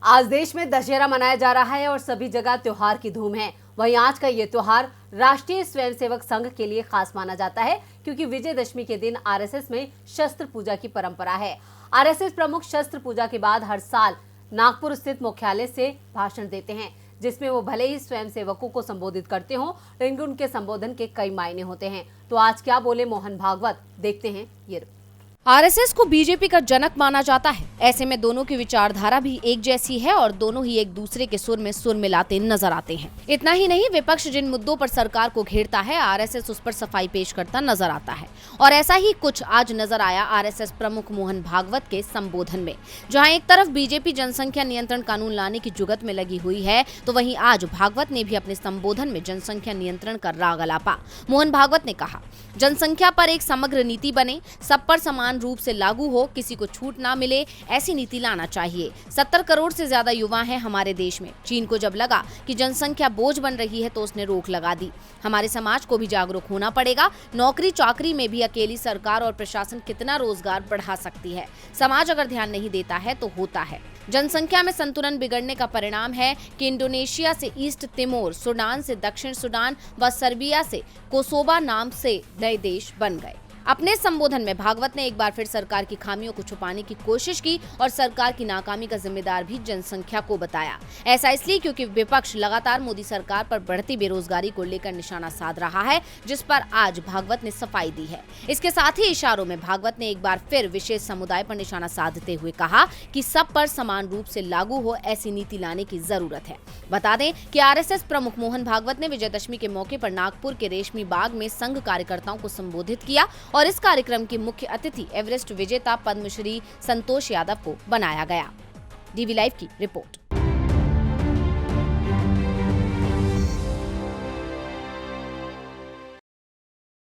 आज देश में दशहरा मनाया जा रहा है और सभी जगह त्योहार की धूम है। वहीं आज का ये त्योहार राष्ट्रीय स्वयंसेवक संघ के लिए खास माना जाता है क्योंकि विजयदशमी के दिन आरएसएस में शस्त्र पूजा की परंपरा है। आरएसएस प्रमुख शस्त्र पूजा के बाद हर साल नागपुर स्थित मुख्यालय से भाषण देते हैं, जिसमें वो भले ही स्वयंसेवकों को संबोधित करते हों, लेकिन उनके संबोधन के कई मायने होते हैं। तो आज क्या बोले मोहन भागवत, देखते हैं ये। आरएसएस को बीजेपी का जनक माना जाता है। ऐसे में दोनों की विचारधारा भी एक जैसी है और दोनों ही एक दूसरे के सुर में सुर मिलाते नजर आते हैं। इतना ही नहीं, विपक्ष जिन मुद्दों पर सरकार को घेरता है, आरएसएस उस पर सफाई पेश करता नजर आता है। और ऐसा ही कुछ आज नजर आया आरएसएस प्रमुख मोहन भागवत के संबोधन में। जहाँ एक तरफ बीजेपी जनसंख्या नियंत्रण कानून लाने की जुगत में लगी हुई है, तो वहीं आज भागवत ने भी अपने संबोधन में जनसंख्या नियंत्रण का राग अलापा। मोहन भागवत ने कहा, जनसंख्या पर एक समग्र नीति बने, सब पर समान रूप से लागू हो, किसी को छूट ना मिले, ऐसी नीति लाना चाहिए। 70 करोड़ से ज्यादा युवा हैं हमारे देश में। चीन को जब लगा कि जनसंख्या बोझ बन रही है तो उसने रोक लगा दी। हमारे समाज को भी जागरूक होना पड़ेगा। नौकरी चाकरी में भी अकेली सरकार और प्रशासन कितना रोजगार बढ़ा सकती है। समाज अगर ध्यान नहीं देता है तो होता है। जनसंख्या में संतुलन बिगड़ने का परिणाम है कि इंडोनेशिया से ईस्ट तिमोर, सूडान से दक्षिण सूडान व सर्बिया से कोसोवा नाम से नए देश बन गए। अपने संबोधन में भागवत ने एक बार फिर सरकार की खामियों को छुपाने की कोशिश की और सरकार की नाकामी का जिम्मेदार भी जनसंख्या को बताया। ऐसा इसलिए क्योंकि विपक्ष लगातार मोदी सरकार पर बढ़ती बेरोजगारी को लेकर निशाना साध रहा है, जिस पर आज भागवत ने सफाई दी है। इसके साथ ही इशारों में भागवत ने एक बार फिर विशेष समुदाय पर निशाना साधते हुए कहा कि सब पर समान रूप से लागू हो, ऐसी नीति लाने की जरूरत है। बता दें कि आरएसएस प्रमुख मोहन भागवत ने विजयदशमी के मौके पर नागपुर के रेशमी बाग में संघ कार्यकर्ताओं को संबोधित किया और इस कार्यक्रम की मुख्य अतिथि एवरेस्ट विजेता पद्मश्री संतोष यादव को बनाया गया। डीवी लाइव की रिपोर्ट।